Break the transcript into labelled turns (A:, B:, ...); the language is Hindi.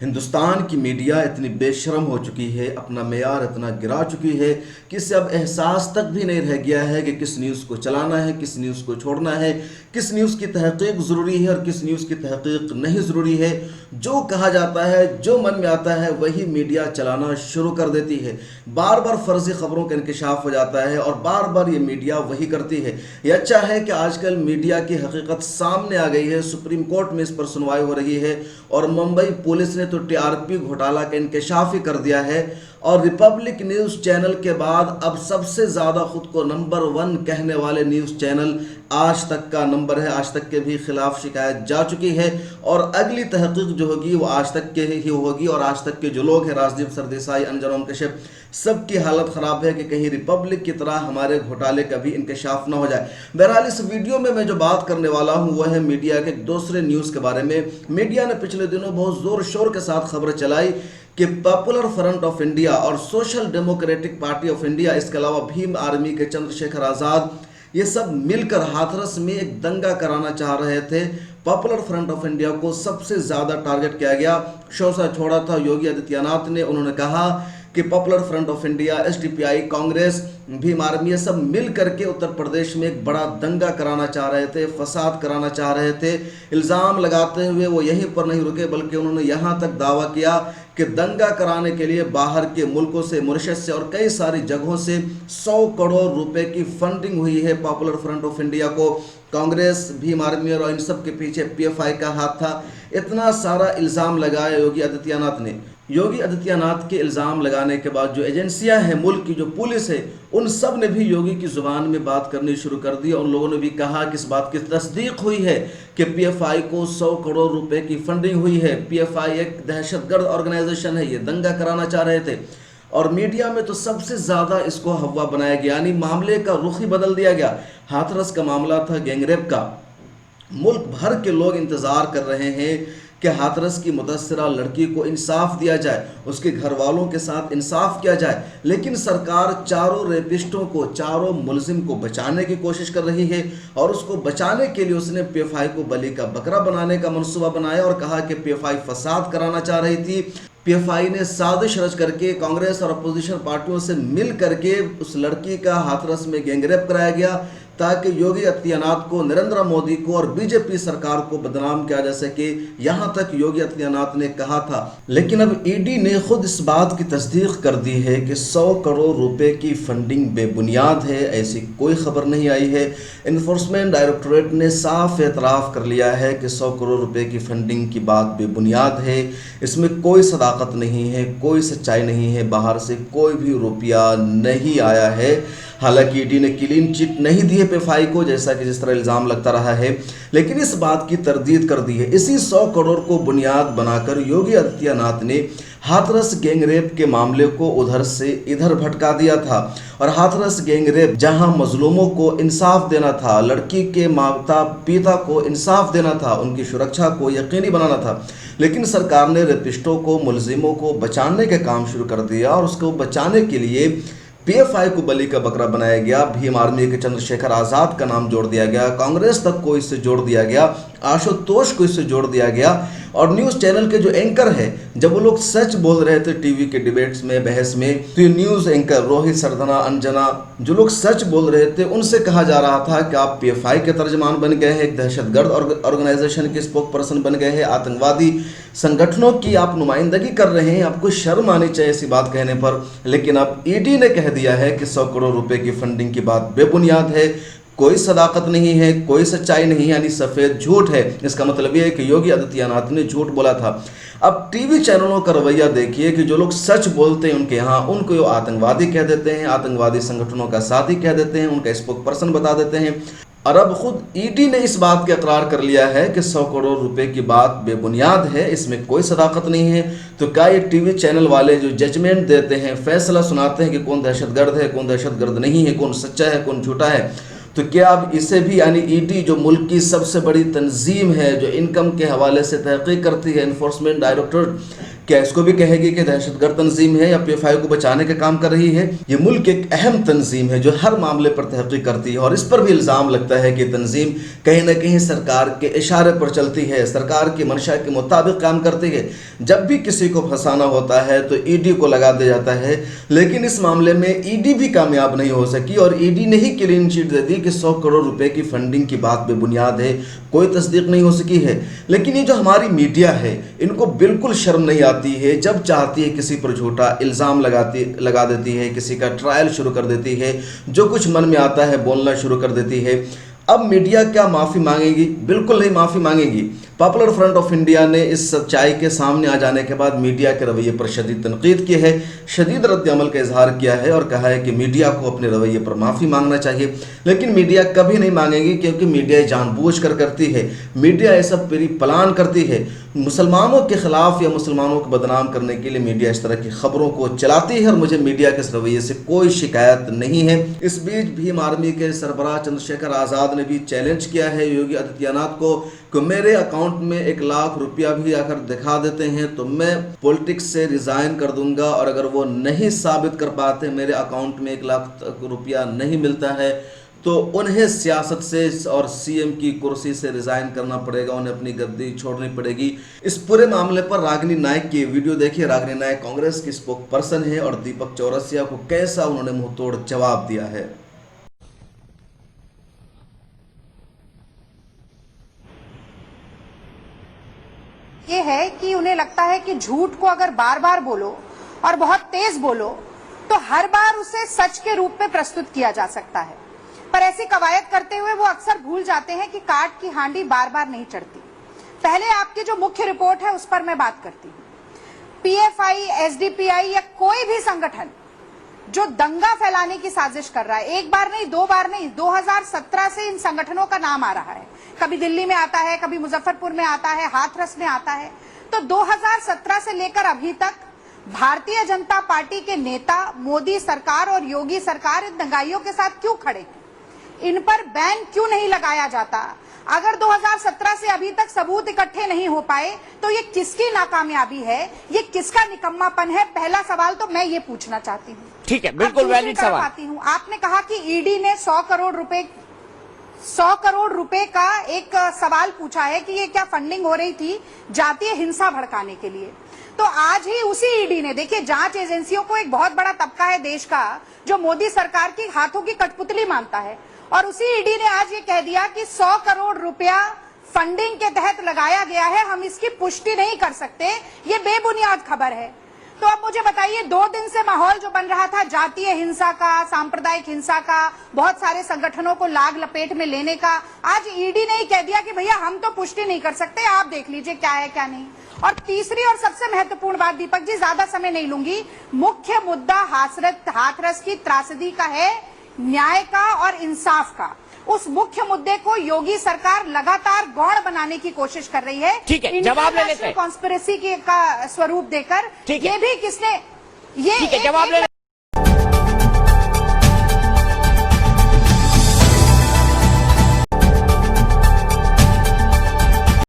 A: हिंदुस्तान की मीडिया इतनी बेशरम हो चुकी है, अपना मेयार इतना गिरा चुकी है कि इससे अब एहसास तक भी नहीं रह गया है कि किस न्यूज़ को चलाना है, किस न्यूज़ को छोड़ना है, किस न्यूज़ की तहकीक ज़रूरी है और किस न्यूज़ की तहकीक नहीं ज़रूरी है। जो कहा जाता है, जो मन में आता है, वही मीडिया चलाना शुरू कर देती है। बार बार फर्जी खबरों का इंकशाफ हो जाता है और बार बार ये मीडिया वही करती है। ये अच्छा है कि आजकल मीडिया की हकीकत सामने आ गई है, सुप्रीम कोर्ट में इस पर सुनवाई हो रही है और मुंबई पुलिस ने तो टीआरपी घोटाला का इंकशाफ ही कर दिया है। और रिपब्लिक न्यूज़ चैनल के बाद अब सबसे ज़्यादा खुद को नंबर 1 कहने वाले न्यूज़ चैनल आज तक का नंबर है। आज तक के भी खिलाफ शिकायत जा चुकी है और अगली तहकीक जो होगी वो आज तक के ही होगी। और आज तक के जो लोग हैं, राजदीप सरदेसाई, अंजन ओम कश्यप, सबकी हालत ख़राब है कि कहीं रिपब्लिक की तरह हमारे घोटाले का भी इंकशाफ ना हो जाए। बहरहाल इस वीडियो में मैं जो बात करने वाला हूँ वह है मीडिया के दूसरे न्यूज़ के बारे में। मीडिया ने पिछले दिनों बहुत ज़ोर शोर के साथ खबर चलाई कि पॉपुलर फ्रंट ऑफ इंडिया और social democratic party of India, इसके अलावा भीम आर्मी के चंद्रशेखर आज़ाद, ये सब मिलकर हाथरस में एक दंगा कराना चाह रहे थे। पॉपुलर फ्रंट ऑफ इंडिया को सबसे ज़्यादा टारगेट किया गया। शोषा छोड़ा था योगी आदित्यनाथ ने। उन्होंने कहा कि popular front of India, SDPI, Congress, Bhim army, ये सब मिल करके उत्तर प्रदेश में एक बड़ा दंगा कराना चाह रहे थे, फसाद कराना चाह रहे थे। इल्ज़ाम लगाते हुए वो यहीं पर नहीं रुके, बल्कि उन्होंने यहाँ तक दावा किया कि दंगा कराने के लिए बाहर के मुल्कों से, मॉरिशस से और कई सारी जगहों से 100 करोड़ रुपए की फंडिंग हुई है पॉपुलर फ्रंट ऑफ इंडिया को। कांग्रेस, भीम आर्मी और इन सब के पीछे पीएफआई का हाथ था। इतना सारा इल्ज़ाम लगाया योगी आदित्यनाथ ने। योगी आदित्यनाथ के इल्ज़ाम लगाने के बाद जो एजेंसियां हैं, मुल्क की जो पुलिस है, उन सब ने भी योगी की ज़ुबान में बात करनी शुरू कर दी। और उन लोगों ने भी कहा कि इस बात की तस्दीक हुई है कि पीएफआई को 100 करोड़ रुपए की फंडिंग हुई है। पीएफआई एक दहशतगर्द ऑर्गेनाइजेशन है, ये दंगा कराना चाह रहे थे। और मीडिया में तो सबसे ज़्यादा इसको हवा बनाया गया, यानी मामले का रुख ही बदल दिया गया। हाथरस का मामला था गैंगरेप का। मुल्क भर के लोग इंतज़ार कर रहे हैं कि हाथरस की मुदस्सिरा लड़की को इंसाफ दिया जाए, उसके घर वालों के साथ इंसाफ किया जाए। लेकिन सरकार चारों रेपिस्टों को, चारों मुलजिम को बचाने की कोशिश कर रही है और उसको बचाने के लिए उसने पीएफआई को बलि का बकरा बनाने का मंसूबा बनाया और कहा कि पीएफआई फसाद कराना चाह रही थी। पीएफआई ने साजिश रच करके कांग्रेस और अपोजिशन पार्टियों से मिल करके उस लड़की का हाथरस में गैंगरेप कराया गया ताकि योगी आदित्यनाथ को, नरेंद्र मोदी को और बीजेपी सरकार को बदनाम किया जा सके। यहां तक योगी आदित्यनाथ ने कहा था। लेकिन अब ईडी ने खुद इस बात की तस्दीक कर दी है कि 100 करोड़ रुपए की फंडिंग बेबुनियाद है, ऐसी कोई खबर नहीं आई है। इन्फोर्समेंट डायरेक्टोरेट ने साफ एतराफ़ कर लिया है कि 100 करोड़ रुपए की फंडिंग की बात बेबुनियाद है, इसमें कोई सदाकत नहीं है, कोई सच्चाई नहीं है, बाहर से कोई भी रुपया नहीं आया है। हालांकि ईडी ने क्लीन चिट नहीं दी है पीएफआई को, जैसा कि जिस तरह इल्ज़ाम लगता रहा है, लेकिन इस बात की तरदीद कर दी है। इसी 100 करोड़ को बुनियाद बनाकर योगी आदित्यनाथ ने हाथरस गैंगरेप के मामले को उधर से इधर भटका दिया था। और हाथरस गैंगरेप जहां मजलूमों को इंसाफ देना था, लड़की के माता पिता को इंसाफ देना था, उनकी सुरक्षा को यकीनी बनाना था, लेकिन सरकार ने रेपिस्टों को, मुलजिमों को बचाने का काम शुरू कर दिया और उसको बचाने के लिए पीएफआई को बलि का बकरा बनाया गया। भीम आर्मी के चंद्रशेखर आज़ाद का नाम जोड़ दिया गया, कांग्रेस तक को इससे जोड़ दिया गया, आशुतोष को इससे जोड़ दिया गया। और न्यूज़ चैनल के जो एंकर है, जब वो लोग सच बोल रहे थे टीवी के डिबेट्स में, बहस में, तो ये न्यूज़ एंकर रोहित सरदना, अंजना, जो लोग सच बोल रहे थे, उनसे कहा जा रहा था कि आप पीएफआई के तर्जमान बन गए हैं, एक दहशतगर्द ऑर्गेनाइजेशन के स्पोक पर्सन बन गए हैं, आतंकवादी संगठनों की आप नुमाइंदगी कर रहे हैं, आपको शर्म आनी चाहिए ऐसी बात कहने पर। लेकिन अब ईडी ने कह दिया है कि 100 करोड़ रुपए की फंडिंग की बात बेबुनियाद है, कोई सदाकत नहीं है, कोई सच्चाई नहीं, यानी सफ़ेद झूठ है। इसका मतलब यह है कि योगी आदित्यनाथ ने झूठ बोला था। अब टीवी चैनलों का रवैया देखिए कि जो लोग सच बोलते हैं उनके यहाँ, उनको आतंकवादी कह देते हैं, आतंकवादी संगठनों का साथी कह देते हैं, उनका स्पोक पर्सन बता देते हैं। और अब खुद ईडी ने इस बात का इकरार कर लिया है कि 100 करोड़ रुपए की बात बेबुनियाद है, इसमें कोई सदाकत नहीं है। तो क्या ये टीवी चैनल वाले जो जजमेंट देते हैं, फैसला सुनाते हैं कि कौन दहशतगर्द है, कौन दहशतगर्द नहीं है, कौन सच्चा है, कौन झूठा है, तो क्या अब इसे भी, यानी ईडी जो मुल्क की सबसे बड़ी तंजीम है, जो इनकम के हवाले से तहकीक करती है, इन्फोर्समेंट डायरेक्टोरेट, क्या इसको भी कहेगी कि दहशतगर्द तंजीम है या PFI को बचाने का काम कर रही है? ये मुल्क एक अहम तंजीम है जो हर मामले पर तहकीक करती है और इस पर भी इल्ज़ाम लगता है कि तंजीम कहीं ना कहीं सरकार के इशारे पर चलती है, सरकार की मंशा के मुताबिक काम करती है। जब भी किसी को फंसाना होता है तो ED को लगा दिया जाता है, लेकिन इस मामले में ED भी कामयाब नहीं हो सकी और ED ने ही क्लीन चिट दे दी कि 100 करोड़ रुपए की फंडिंग की बात बेबुनियाद है, कोई तस्दीक नहीं हो सकी है। लेकिन ये जो हमारी मीडिया है, इनको बिल्कुल शर्म नहीं आती है, जब चाहती है किसी पर झूठा इल्ज़ाम लगा देती है, किसी का ट्रायल शुरू कर देती है, जो कुछ मन में आता है बोलना शुरू कर देती है। अब मीडिया क्या माफ़ी मांगेगी? बिल्कुल नहीं माफ़ी मांगेगी। पॉपुलर फ्रंट ऑफ इंडिया ने इस सच्चाई के सामने आ जाने के बाद मीडिया के रवैये पर शदीद तनकीद की है, शदीद रद्द-ए-अमल का इजहार किया है और कहा है कि मीडिया को अपने रवैये पर माफ़ी मांगना चाहिए। लेकिन मीडिया कभी नहीं मांगेगी, क्योंकि मीडिया जानबूझकर करती है, मीडिया ऐसा प्री प्लान करती है। मुसलमानों के खिलाफ या मुसलमानों को बदनाम करने के लिए मीडिया इस तरह की खबरों को चलाती है और मुझे मीडिया के इस रवैये से कोई शिकायत नहीं है। इस बीच भीम आर्मी के सरबराह चंद्रशेखर आज़ाद ने भी चैलेंज किया है योगी आदित्यनाथ को कि मेरे अकाउंट में 1 लाख रुपया भी अगर दिखा देते हैं तो मैं पॉलिटिक्स से रिज़ाइन कर दूंगा, और अगर वो नहीं साबित कर पाते, मेरे अकाउंट में 1 लाख रुपया नहीं मिलता है, तो उन्हें सियासत से और CM की कुर्सी से रिज़ाइन करना पड़ेगा, उन्हें अपनी गद्दी छोड़नी पड़ेगी। इस पूरे मामले पर रागिनी नायक की वीडियो देखिए। रागिनी नायक कांग्रेस की स्पोक पर्सन है और दीपक चौरसिया को कैसा उन्होंने मुंहतोड़ जवाब दिया है।
B: ये है कि उन्हें लगता है कि झूठ को अगर बार बार बोलो और बहुत तेज बोलो तो हर बार उसे सच के रूप में प्रस्तुत किया जा सकता है, पर ऐसी कवायद करते हुए वो अक्सर भूल जाते हैं कि काट की हांडी बार बार नहीं चढ़ती। पहले आपकी जो मुख्य रिपोर्ट है उस पर मैं बात करती हूँ। PFI, SDPI या कोई भी संगठन जो दंगा फैलाने की साजिश कर रहा है, एक बार नहीं, 2 बार नहीं, 2017 से इन संगठनों का नाम आ रहा है। कभी दिल्ली में आता है, कभी मुजफ्फरपुर में आता है, हाथरस में आता है। तो 2017 से लेकर अभी तक भारतीय जनता पार्टी के नेता, मोदी सरकार और योगी सरकार इन दंगाइयों के साथ क्यों खड़े हैं? इन पर बैन क्यों नहीं लगाया जाता? अगर 2017 से अभी तक सबूत इकट्ठे नहीं हो पाए तो ये किसकी नाकामयाबी है, ये किसका निकम्मापन है? पहला सवाल तो मैं ये पूछना चाहती हूँ।
C: ठीक है, बिल्कुल वैलिड सवाल।
B: आती हूँ, आपने कहा कि ED ने 100 करोड़ रुपए का एक सवाल पूछा है कि ये क्या फंडिंग हो रही थी जातीय हिंसा भड़काने के लिए। तो आज ही उसी ED ने, देखिए, जांच एजेंसियों को एक बहुत बड़ा तबका है देश का जो मोदी सरकार की हाथों की कठपुतली मानता है, और उसी ED ने आज ये कह दिया कि 100 करोड़ रुपया फंडिंग के तहत लगाया गया है, हम इसकी पुष्टि नहीं कर सकते, ये बेबुनियाद खबर है। तो अब मुझे बताइए, 2 दिन से माहौल जो बन रहा था जातीय हिंसा का, सांप्रदायिक हिंसा का, बहुत सारे संगठनों को लाग लपेट में लेने का, आज ED ने ही कह दिया कि भैया हम तो पुष्टि नहीं कर सकते, आप देख लीजिए क्या है क्या नहीं। और तीसरी और सबसे महत्वपूर्ण बात, दीपक जी ज्यादा समय नहीं लूंगी, मुख्य मुद्दा हाथरस की त्रासदी का है, न्याय का और इंसाफ का। उस मुख्य मुद्दे को योगी सरकार लगातार गौण बनाने की कोशिश कर रही है।
C: ठीक है, जवाब ले लेते हैं।
B: कॉन्स्पिरेसी का स्वरूप देकर, ये भी किसने, ये
C: ठीक है, जवाब ले